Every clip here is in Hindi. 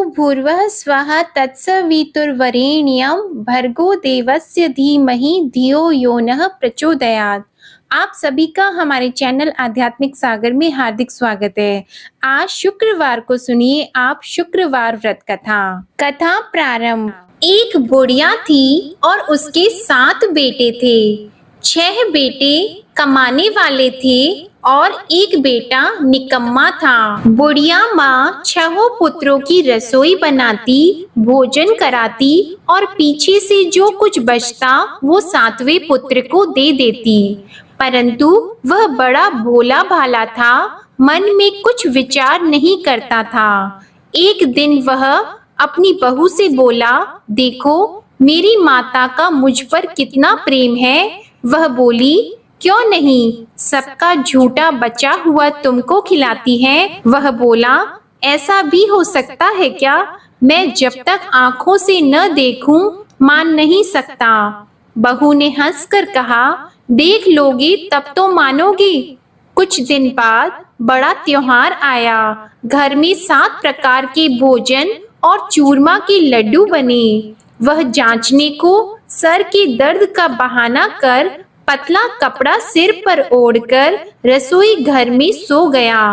भूर्भुवः स्वः तत्सवितुर्वरेण्यं भर्गो देवस्य धीमहि धियो यो नः प्रचोदयात्। आप सभी का हमारे चैनल आध्यात्मिक सागर में हार्दिक स्वागत है। आज शुक्रवार को सुनिए आप शुक्रवार व्रत कथा। कथा प्रारंभ। एक बुढ़िया थी और उसके 7 बेटे थे। 6 बेटे कमाने वाले थे और एक बेटा निकम्मा था। बुढ़िया माँ 6 पुत्रों की रसोई बनाती, भोजन कराती और पीछे से जो कुछ बचता वो 7वें पुत्र को दे देती। परंतु वह बड़ा भोला भाला था, मन में कुछ विचार नहीं करता था। एक दिन वह अपनी बहू से बोला, देखो मेरी माता का मुझ पर कितना प्रेम है। वह बोली, क्यों नहीं, सबका झूठा बचा हुआ तुमको खिलाती है। वह बोला, ऐसा भी हो सकता है क्या? मैं जब तक आंखों से न देखूं मान नहीं सकता। बहू ने हंसकर कहा, देख लोगे तब तो मानोगे। कुछ दिन बाद बड़ा त्योहार आया। घर में 7 प्रकार के भोजन और चूरमा के लड्डू बने। वह जांचने को सर के दर्द का बहाना कर पतला कपड़ा सिर पर ओढ़कर रसोई घर में सो गया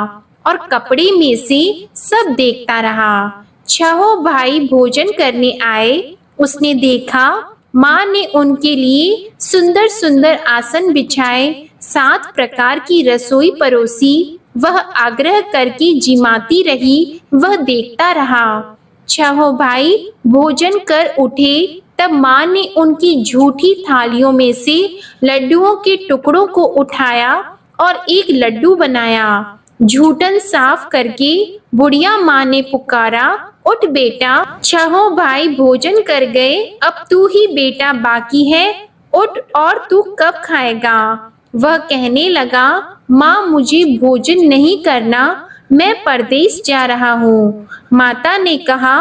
और कपड़े में से सब देखता रहा। 6 भाई भोजन करने आए। उसने देखा माँ ने उनके लिए सुंदर सुंदर आसन बिछाए, 7 प्रकार की रसोई परोसी। वह आग्रह करके जिमाती रही, वह देखता रहा। 6 भाई भोजन कर उठे तब माँ ने उनकी झूठी थालियों में से लड्डुओं के टुकड़ों को उठाया और एक लड्डू बनाया। झूठन साफ करके बुढ़िया माँ ने पुकारा, उठ बेटा, 6 भाई भोजन कर गए, अब तू ही बेटा बाकी है, उठ और तू कब खाएगा? वह कहने लगा, माँ मुझे भोजन नहीं करना, मैं परदेश जा रहा हूँ। माता ने कहा,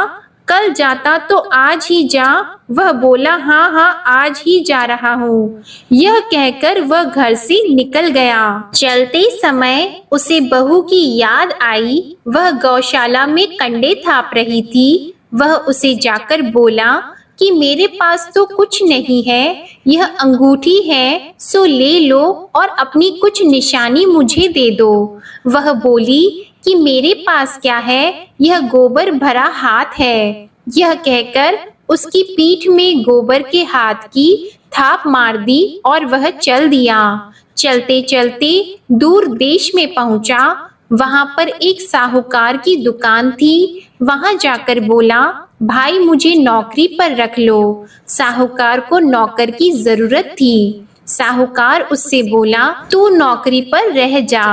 कल जाता तो आज ही जा। वह बोला, हाँ हाँ आज ही जा रहा हूँ। यह कहकर वह घर से निकल गया। चलते समय उसे बहू की याद आई। वह गौशाला में कंडे थाप रही थी। वह उसे जाकर बोला कि मेरे पास तो कुछ नहीं है, यह अंगूठी है, सो ले लो और अपनी कुछ निशानी मुझे दे दो। वह बोली कि मेरे पास क्या है, यह गोबर भरा हाथ है। यह कहकर उसकी पीठ में गोबर के हाथ की थाप मार दी और वह चल दिया। चलते चलते दूर देश में पहुंचा। वहां पर एक साहूकार की दुकान थी। वहां जाकर बोला, भाई मुझे नौकरी पर रख लो। साहूकार को नौकर की जरूरत थी। साहूकार उससे बोला, तू नौकरी पर रह जा।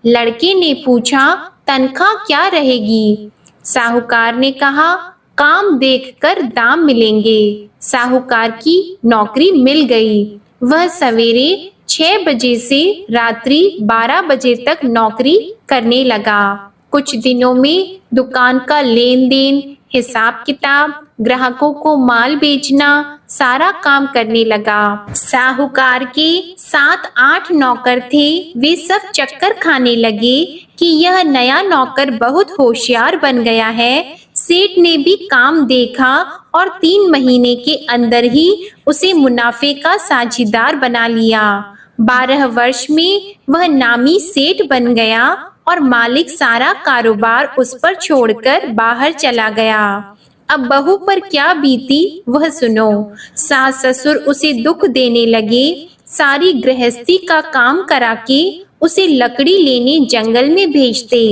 लड़के ने पूछा, तनख्वाह क्या रहेगी? साहूकार ने कहा, काम देखकर दाम मिलेंगे। साहूकार की नौकरी मिल गई। वह सवेरे 6 बजे से रात्रि 12 बजे तक नौकरी करने लगा। कुछ दिनों में दुकान का लेन देन, हिसाब किताब, ग्राहकों को माल बेचना, सारा काम करने लगा। साहूकार के 7-8 नौकर थे। वे सब चक्कर खाने लगे कि यह नया नौकर बहुत होशियार बन गया है। सेठ ने भी काम देखा और 3 महीने के अंदर ही उसे मुनाफे का साझीदार बना लिया। 12 वर्ष में वह नामी सेठ बन गया और मालिक सारा कारोबार उस पर छोड़कर बाहर चला गया। अब बहू पर क्या बीती वह सुनो। सास ससुर उसे दुख देने लगे। सारी गृहस्थी का काम करा के उसे लकड़ी लेने जंगल में भेजते।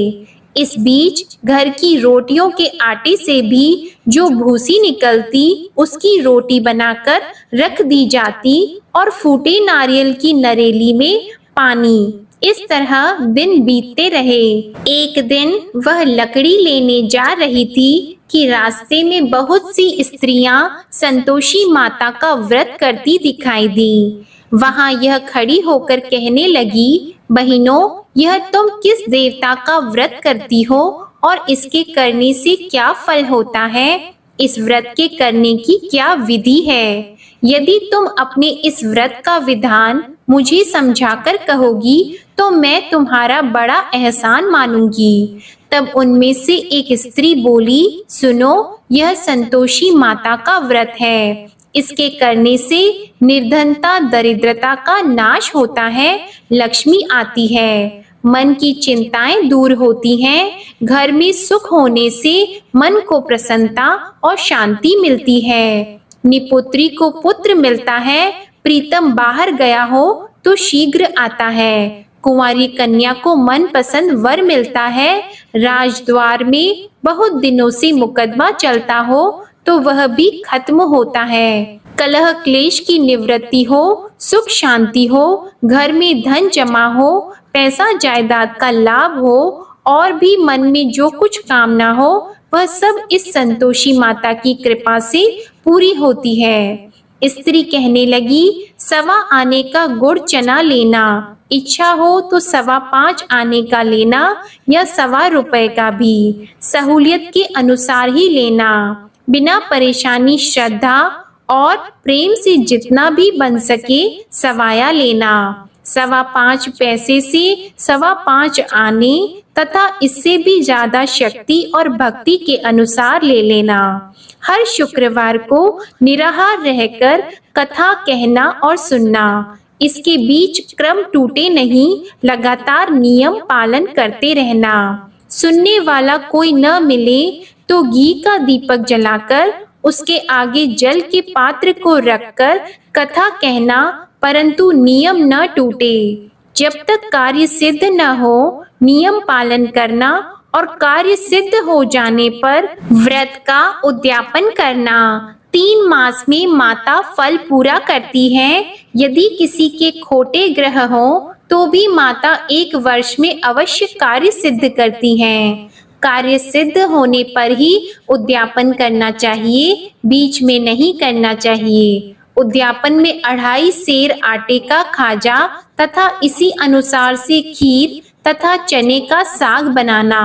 इस बीच घर की रोटियों के आटे से भी जो भूसी निकलती उसकी रोटी बनाकर रख दी जाती और फूटे नारियल की नरेली में पानी। इस तरह दिन बीतते रहे। एक दिन वह लकड़ी लेने जा रही थी कि रास्ते में बहुत सी स्त्रियां संतोषी माता का व्रत करती दिखाई दी। वहां यह खड़ी होकर कहने लगी, बहनों, यह तुम किस देवता का व्रत करती हो और इसके करने से क्या फल होता है? इस व्रत के करने की क्या विधि है? यदि तुम अपने इस व्रत का विधान मुझे समझाकर कहोगी तो मैं तुम्हारा बड़ा एहसान मानूंगी। तब उनमें से एक स्त्री बोली, सुनो, यह संतोषी माता का व्रत है। इसके करने से निर्धनता दरिद्रता का नाश होता है, लक्ष्मी आती है, मन की चिंताएं दूर होती हैं, घर में सुख होने से मन को प्रसन्नता और शांति मिलती है। निपुत्री को पुत्र मिलता है, प्रीतम बाहर गया हो तो शीघ्र आता है, कुंवारी कन्या को मन पसंद वर मिलता है, राजद्वार में बहुत दिनों से मुकदमा चलता हो तो वह भी खत्म होता है, कलह क्लेश की निवृत्ति हो, सुख शांति हो, घर में धन जमा हो, पैसा जायदाद का लाभ हो और भी मन में जो कुछ कामना हो वह सब इस संतोषी माता की कृपा से पूरी होती है। स्त्री कहने लगी, 1.25 आने का गुड़ चना लेना, इच्छा हो तो 5.25 आने का लेना या 1.25 रुपए का भी, सहूलियत के अनुसार ही लेना, बिना परेशानी श्रद्धा और प्रेम से जितना भी बन सके सवाया लेना, 5.25 पैसे से 5.25 आने तथा इससे भी ज्यादा शक्ति और भक्ति के अनुसार ले लेना। हर शुक्रवार को निराहार रहकर कथा कहना और सुनना, इसके बीच क्रम टूटे नहीं, लगातार नियम पालन करते रहना। सुनने वाला कोई न मिले तो घी का दीपक जलाकर उसके आगे जल के पात्र को रखकर कथा कहना, परंतु नियम न टूटे। जब तक कार्य सिद्ध न हो नियम पालन करना और कार्य सिद्ध हो जाने पर व्रत का उद्यापन करना। 3 मास में माता फल पूरा करती है। यदि किसी के खोटे ग्रह हो तो भी माता 1 वर्ष में अवश्य कार्य सिद्ध करती हैं। कार्य सिद्ध होने पर ही उद्यापन करना चाहिए, बीच में नहीं करना चाहिए। उद्यापन में 2.5 सेर आटे का खाजा तथा इसी अनुसार से खीर तथा चने का साग बनाना।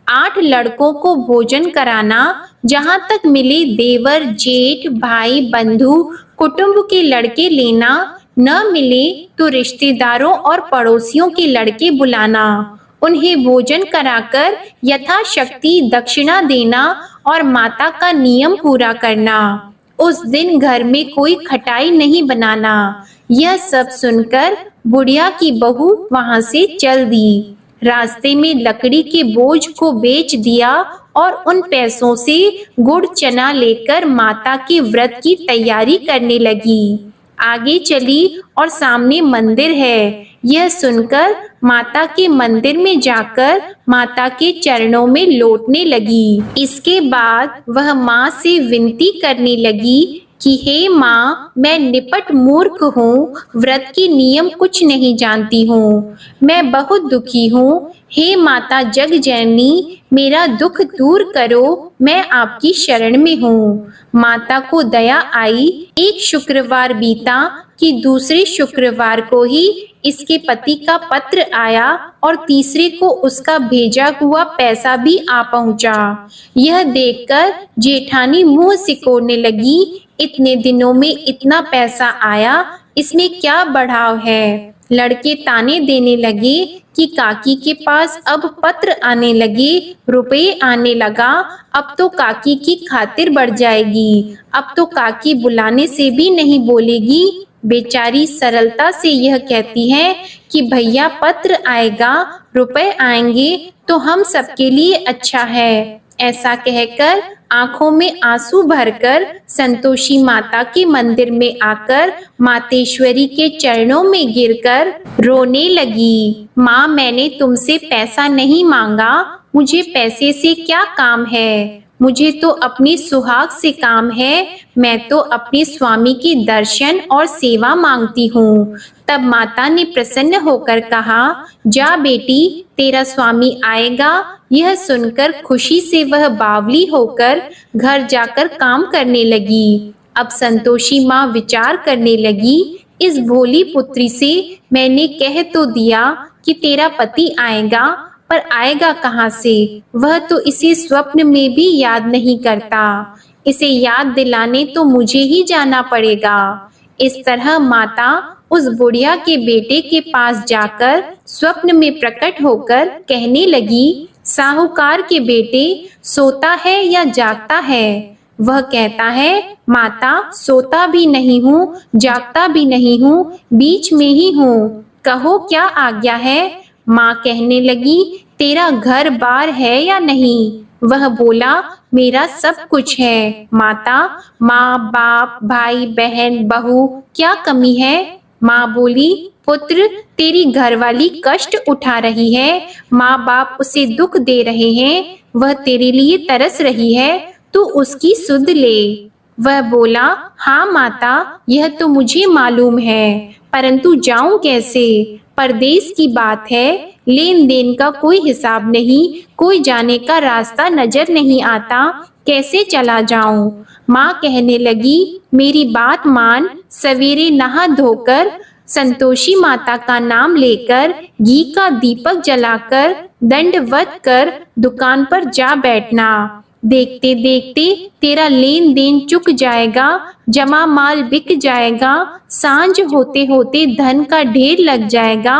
8 लड़कों को भोजन कराना, जहाँ तक मिले देवर जेठ भाई बंधु कुटुंब के लड़के लेना, न मिले तो रिश्तेदारों और पड़ोसियों के लड़के बुलाना, उन्हें भोजन कराकर यथाशक्ति दक्षिणा देना और माता का नियम पूरा करना। उस दिन घर में कोई खटाई नहीं बनाना। यह सब सुनकर बुढ़िया की बहू वहां से चल दी। रास्ते में लकड़ी के बोझ को बेच दिया और उन पैसों से गुड़ चना लेकर माता के व्रत की तैयारी करने लगी। आगे चली और सामने मंदिर है। यह सुनकर माता के मंदिर में जाकर माता के चरणों में लौटने लगी। इसके बाद वह माँ से विनती करने लगी कि हे माँ, मैं निपट मूर्ख हूँ, व्रत के नियम कुछ नहीं जानती हूँ, मैं बहुत दुखी हूँ। हे माता जग जननी, मेरा दुख दूर करो, मैं आपकी शरण में हूँ। माता को दया आई। एक शुक्रवार बीता कि दूसरे शुक्रवार को ही इसके पति का पत्र आया और तीसरे को उसका भेजा हुआ पैसा भी आ पहुंचा। यह देखकर जेठानी मुंह सिकोड़ने लगी। इतने दिनों में इतना पैसा आया, इसमें क्या बढ़ाव है। लड़के ताने देने लगे कि काकी के पास अब पत्र आने लगे, रुपए आने लगा, अब तो काकी की खातिर बढ़ जाएगी, अब तो काकी बुलाने से भी नहीं बोलेगी। बेचारी सरलता से यह कहती है कि भैया पत्र आएगा, रुपए आएंगे तो हम सबके लिए अच्छा है। ऐसा कहकर आंखों में आंसू भरकर संतोषी माता के मंदिर में आकर मातेश्वरी के चरणों में गिरकर रोने लगी। माँ, मैंने तुमसे पैसा नहीं मांगा, मुझे पैसे से क्या काम है, मुझे तो अपनी सुहाग से काम है, मैं तो अपने स्वामी की दर्शन और सेवा मांगती हूँ। तब माता ने प्रसन्न होकर कहा, जा बेटी, तेरा स्वामी आएगा। यह सुनकर खुशी से वह बावली होकर घर जाकर काम करने लगी। अब संतोषी माँ विचार करने लगी, इस भोली पुत्री से मैंने कह तो दिया कि तेरा पति आएगा, पर आएगा कहाँ से, वह तो इसे स्वप्न में भी याद नहीं करता। इसे याद दिलाने तो मुझे ही जाना पड़ेगा। इस तरह माता उस बुढ़िया के बेटे के पास जाकर स्वप्न में प्रकट होकर कहने लगी, साहूकार के बेटे, सोता है या जागता है? वह कहता है, माता सोता भी नहीं हूँ, जागता भी नहीं हूँ, बीच में ही हूँ, कहो क्या आज्ञा है? माँ कहने लगी, तेरा घर बार है या नहीं? वह बोला, मेरा सब कुछ है माता, माँ बाप भाई बहन बहू, क्या कमी है? माँ बोली, पुत्र तेरी घरवाली कष्ट उठा रही है, माँ बाप उसे दुख दे रहे हैं, वह तेरे लिए तरस रही है, तू उसकी सुध ले। वह बोला, हाँ माता, यह तो मुझे मालूम है, परंतु जाऊं कैसे? परदेश की बात है, लेन देन का कोई हिसाब नहीं, कोई जाने का रास्ता नजर नहीं आता, कैसे चला जाऊं? माँ कहने लगी, मेरी बात मान, सवेरे नहा धोकर संतोषी माता का नाम लेकर घी का दीपक जलाकर दंडवत कर दुकान पर जा बैठना। देखते देखते तेरा लेन देन चुक जाएगा, जमा माल बिक जाएगा, सांझ होते होते धन का ढेर लग जाएगा।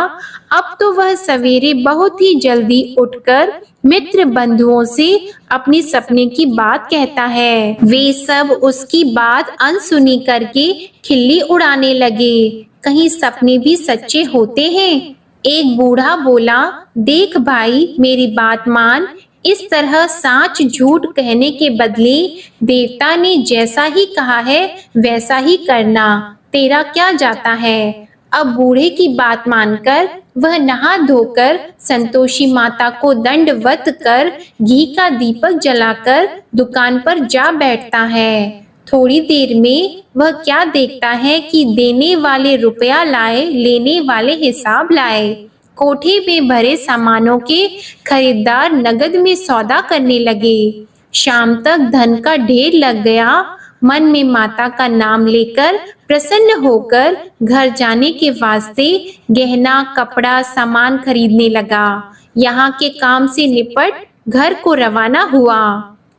अब तो वह सवेरे बहुत ही जल्दी उठकर मित्र बंधुओं से अपने सपने की बात कहता है। वे सब उसकी बात अनसुनी करके खिल्ली उड़ाने लगे। कहीं सपने भी सच्चे होते हैं? एक बूढ़ा बोला, देख भाई, मेरी बात मान, इस तरह साच झूठ कहने के बदले देवता ने जैसा ही कहा है वैसा ही करना, तेरा क्या जाता है? अब बूढ़े की बात मानकर वह नहा धोकर संतोषी माता को दंडवत कर घी का दीपक जलाकर दुकान पर जा बैठता है। थोड़ी देर में वह क्या देखता है कि देने वाले रुपया लाए, लेने वाले हिसाब लाए। कोठे में भरे सामानों के खरीदार नगद में सौदा करने लगे। शाम तक धन का ढेर लग गया। मन में माता का नाम लेकर प्रसन्न होकर घर जाने के वास्ते गहना कपड़ा सामान खरीदने लगा। यहाँ के काम से निपट घर को रवाना हुआ।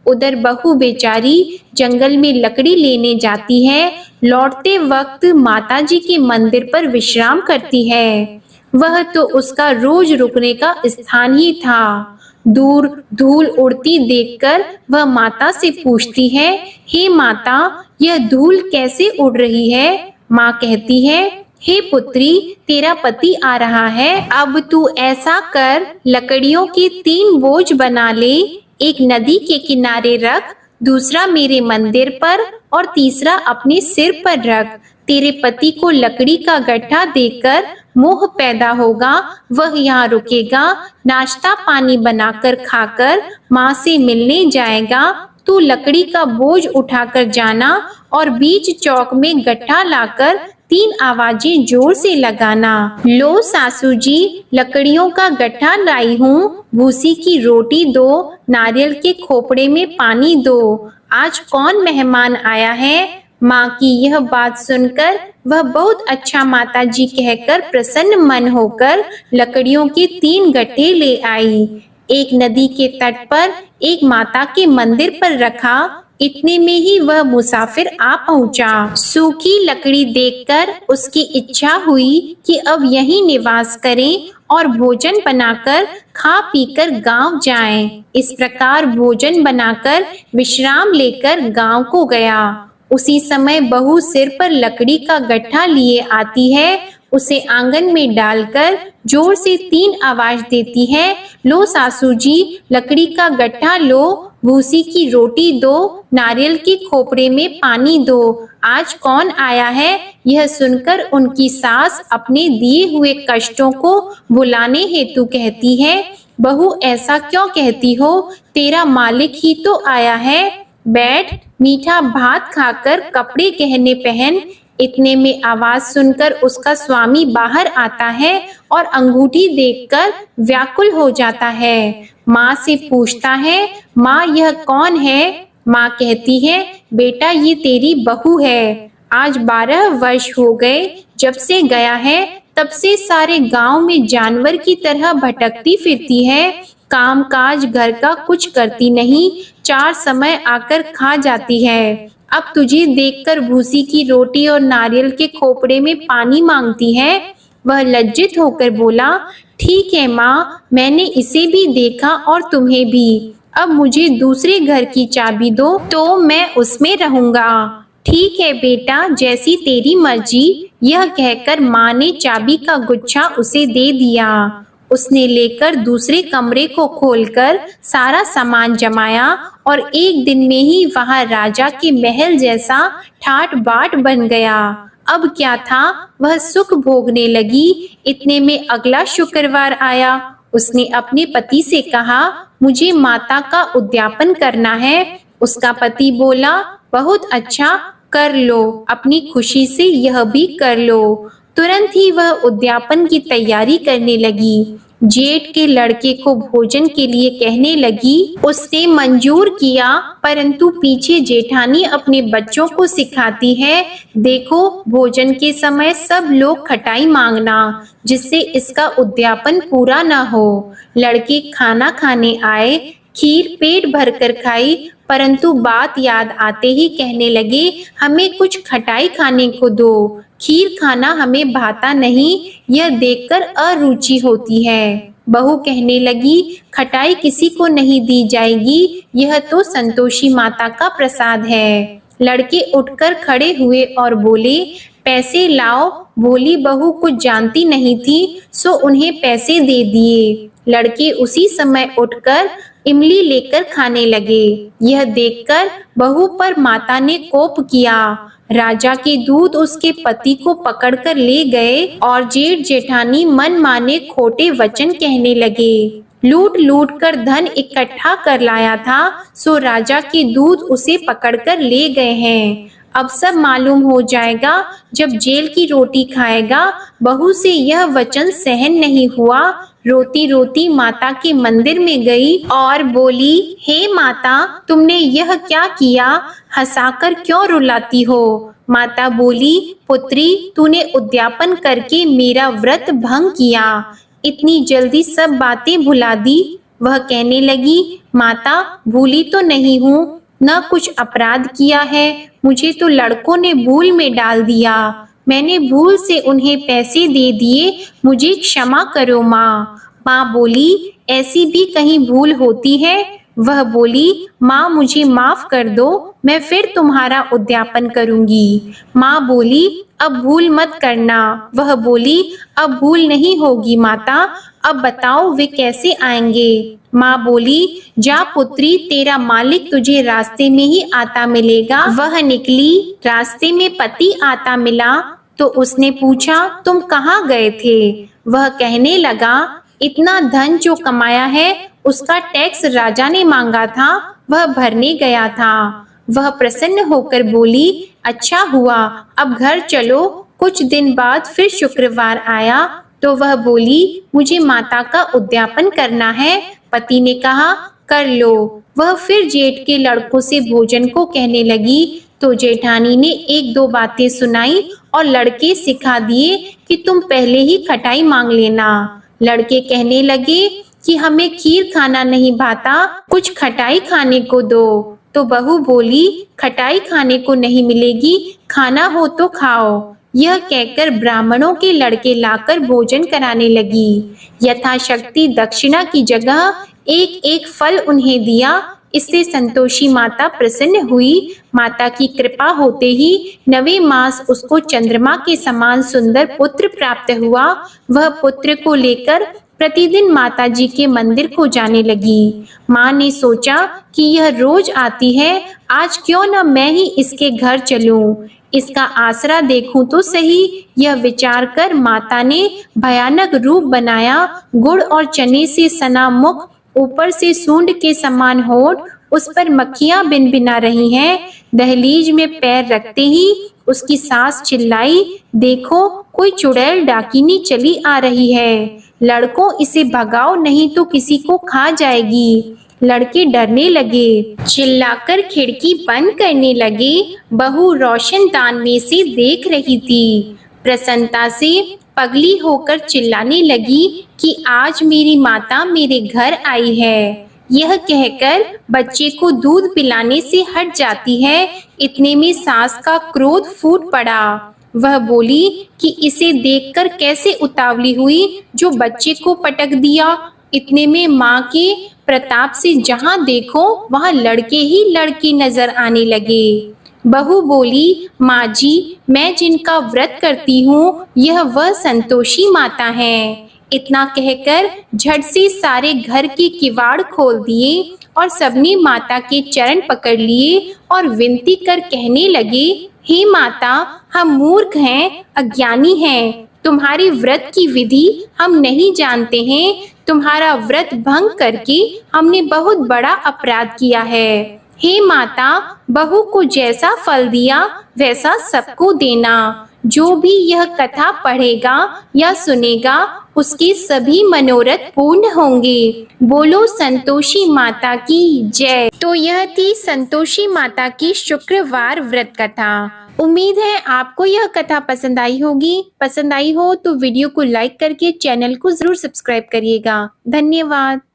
उधर बहू बेचारी जंगल में लकड़ी लेने जाती है। लौटते वक्त माताजी के मंदिर पर विश्राम करती है। वह तो उसका रोज रुकने का स्थान ही था। दूर धूल उड़ती देखकर वह माता से पूछती है, हे माता, यह धूल कैसे उड़ रही है? माँ कहती है, हे पुत्री, तेरा पति आ रहा है, अब तू ऐसा कर, लकड़ियों के 3 बोझ बना ले, एक नदी के किनारे रख, दूसरा मेरे मंदिर पर और तीसरा अपने सिर पर रख। तेरे पति को लकड़ी का गट्ठा देकर मोह पैदा होगा, वह यहाँ रुकेगा, नाश्ता पानी बनाकर खाकर माँ से मिलने जाएगा। तू लकड़ी का बोझ उठाकर जाना और बीच चौक में गट्ठा लाकर 3 आवाजें जोर से लगाना। लो सासू जी, लकड़ियों का गट्ठा लाई हूँ, भूसी की रोटी दो, नारियल के खोपड़े में पानी दो, आज कौन मेहमान आया है? माँ की यह बात सुनकर वह बहुत अच्छा माताजी कहकर प्रसन्न मन होकर लकड़ियों के 3 गट्ठे ले आई। एक नदी के तट पर, एक माता के मंदिर पर रखा। इतने में ही वह मुसाफिर आ पहुंचा। सूखी लकड़ी देखकर उसकी इच्छा हुई कि अब यहीं निवास करें और भोजन बनाकर खा पीकर गांव जाएं। इस प्रकार भोजन बनाकर विश्राम लेकर गांव को गया। उसी समय बहू सिर पर लकड़ी का गट्ठा लिए आती है। उसे आंगन में डालकर जोर से 3 आवाज देती है, लो सासू जी, लकड़ी का गट्ठा लो, भूसी की रोटी दो, नारियल के खोपड़े में पानी दो, आज कौन आया है? यह सुनकर उनकी सास अपने दिए हुए कष्टों को भुलाने हेतु कहती है, बहू ऐसा क्यों कहती हो? तेरा मालिक ही तो आया है, बैठ, मीठा भात खाकर कपड़े गहने पहन। इतने में आवाज सुनकर उसका स्वामी बाहर आता है और अंगूठी देखकर व्याकुल हो जाता है। माँ से पूछता है, माँ यह कौन है? माँ कहती है, बेटा ये तेरी बहू है। आज 12 वर्ष हो गए जब से गया है, तब से सारे गांव में जानवर की तरह भटकती फिरती है। कामकाज घर का कुछ करती नहीं, 4 समय आकर खा जाती है। अब तुझे देखकर भूसी की रोटी और नारियल के खोपड़े में पानी मांगती है। वह लज्जित होकर बोला, ठीक है माँ, मैंने इसे भी देखा और तुम्हें भी। अब मुझे दूसरे घर की चाबी दो तो मैं उसमें रहूंगा। ठीक है बेटा, जैसी तेरी मर्जी। यह कहकर माँ ने चाबी का गुच्छा उसे दे दिया। उसने लेकर दूसरे कमरे को खोलकर सारा सामान जमाया और एक दिन में ही वहां राजा के महल जैसा ठाट बाट बन गया। अब क्या था, वह सुख भोगने लगी। इतने में अगला शुक्रवार आया। उसने अपने पति से कहा, मुझे माता का उद्यापन करना है। उसका पति बोला, बहुत अच्छा, कर लो, अपनी खुशी से यह भी कर लो। तुरंत ही वह उद्यापन की तैयारी करने लगी। जेठ के लड़के को भोजन के लिए कहने लगी। उसने मंजूर किया, परंतु पीछे जेठानी अपने बच्चों को सिखाती है, देखो भोजन के समय सब लोग खटाई मांगना, जिससे इसका उद्यापन पूरा ना हो। लड़के खाना खाने आए, खीर पेट भरकर खाई, परंतु बात याद आते ही कहने लगे, हमें कुछ खटाई खाने को दो, खीर खाना हमें भाता नहीं, यह देखकर अरुचि होती है। बहू कहने लगी, खटाई किसी को नहीं दी जाएगी, यह तो संतोषी माता का प्रसाद है। लड़के उठकर खड़े हुए और बोले, पैसे लाओ। भोली बहू कुछ जानती नहीं थी, सो उन्हें पैसे दे दिए। लड़के उसी समय उठकर इमली लेकर खाने लगे। यह देखकर बहू पर माता ने कोप किया। राजा के दूत उसके पति को पकड़कर ले गए और जेठ जेठानी मन माने खोटे वचन कहने लगे। लूट लूट कर धन इकट्ठा कर लाया था, सो राजा के दूत उसे पकड़कर ले गए हैं। अब सब मालूम हो जाएगा जब जेल की रोटी खाएगा। बहू से यह वचन सहन नहीं हुआ। रोती रोती माता के मंदिर में गई और बोली, हे माता, तुमने यह क्या किया? हंसाकर क्यों रुलाती हो? माता बोली, पुत्री, तूने उद्यापन करके मेरा व्रत भंग किया, इतनी जल्दी सब बातें भुला दी। वह कहने लगी, माता, भूली तो नहीं हूँ, न कुछ अपराध किया है, मुझे तो लड़कों ने भूल में डाल दिया, मैंने भूल से उन्हें पैसे दे दिए, मुझे क्षमा करो माँ। माँ बोली, ऐसी भी कहीं भूल होती है? वह बोली, माँ मुझे माफ कर दो, मैं फिर तुम्हारा उद्यापन करूंगी। माँ बोली, अब भूल मत करना। वह बोली, अब भूल नहीं होगी माता, अब बताओ वे कैसे आएंगे? माँ बोली, जा पुत्री, तेरा मालिक तुझे रास्ते में ही आता मिलेगा। वह निकली, रास्ते में पति आता मिला तो उसने पूछा, तुम कहाँ गए थे? वह कहने लगा, इतना धन जो कमाया है उसका टैक्स राजा ने मांगा था, वह भरने गया था। वह प्रसन्न होकर बोली, अच्छा हुआ, अब घर चलो। कुछ दिन बाद फिर शुक्रवार आया तो वह बोली, मुझे माता का उद्यापन करना है। पति ने कहा, कर लो। वह फिर जेठ के लड़कों से भोजन को कहने लगी तो जेठानी ने एक दो बातें सुनाई और लड़के सिखा दिए कि तुम पहले ही खटाई मांग लेना। लड़के कहने लगे कि हमें खीर खाना नहीं भाता, कुछ खटाई खाने को दो। तो बहू बोली, खटाई खाने को नहीं मिलेगी, खाना हो तो खाओ। यह कहकर ब्राह्मणों के लड़के लाकर भोजन कराने लगी। यथाशक्ति दक्षिणा की जगह एक एक फल उन्हें दिया। इससे संतोषी माता प्रसन्न हुई। माता की कृपा होते ही 9वें मास उसको चंद्रमा के समान सुंदर पुत्र प्राप्त हुआ। वह पुत्र को लेकर प्रतिदिन माता जी के मंदिर को जाने लगी। माँ ने सोचा कि यह रोज आती है, आज क्यों न मैं ही इसके घर चलूं, इसका आसरा देखूं तो सही। यह विचार कर माता ने भयानक रूप बनाया। गुड़ और चने से सना मुख, ऊपर से सूंड के समान होठ, उस पर मक्खियां भिनभिना रही हैं। दहलीज में पैर रखते ही उसकी सास चिल्लाई, देखो कोई चुड़ैल डाकिनी चली आ रही है, लड़कों इसे भगाओ नहीं तो किसी को खा जाएगी। लड़के डरने लगे, चिल्लाकर खिड़की बंद करने लगे। बहू रोशनदान में से देख रही थी। प्रसन्नता से पगली होकर चिल्लाने लगी कि आज मेरी माता मेरे घर आई है। यह कहकर बच्चे को दूध पिलाने से हट जाती है। इतने में सास का क्रोध फूट पड़ा। वह बोली कि इसे देखकर कैसे उतावली हुई जो बच्चे को पटक दिया। इतने में माँ के प्रताप से जहाँ देखो वहाँ लड़के ही लड़के नजर आने लगे। बहू बोली, माँ जी, मैं जिनका व्रत करती हूँ यह वह संतोषी माता है। इतना कहकर झट से सारे घर के किवाड़ खोल दिए और सबने माता के चरण पकड़ लिए और विनती कर कहने लगे, हे माता, हम मूर्ख हैं, अज्ञानी हैं, तुम्हारी व्रत की विधि हम नहीं जानते हैं। तुम्हारा व्रत भंग करके हमने बहुत बड़ा अपराध किया है। हे माता, बहू को जैसा फल दिया वैसा सबको देना। जो भी यह कथा पढ़ेगा या सुनेगा उसके सभी मनोरथ पूर्ण होंगे। बोलो संतोषी माता की जय। तो यह थी संतोषी माता की शुक्रवार व्रत कथा। उम्मीद है आपको यह कथा पसंद आई होगी। पसंद आई हो तो वीडियो को लाइक करके चैनल को जरूर सब्सक्राइब करिएगा। धन्यवाद।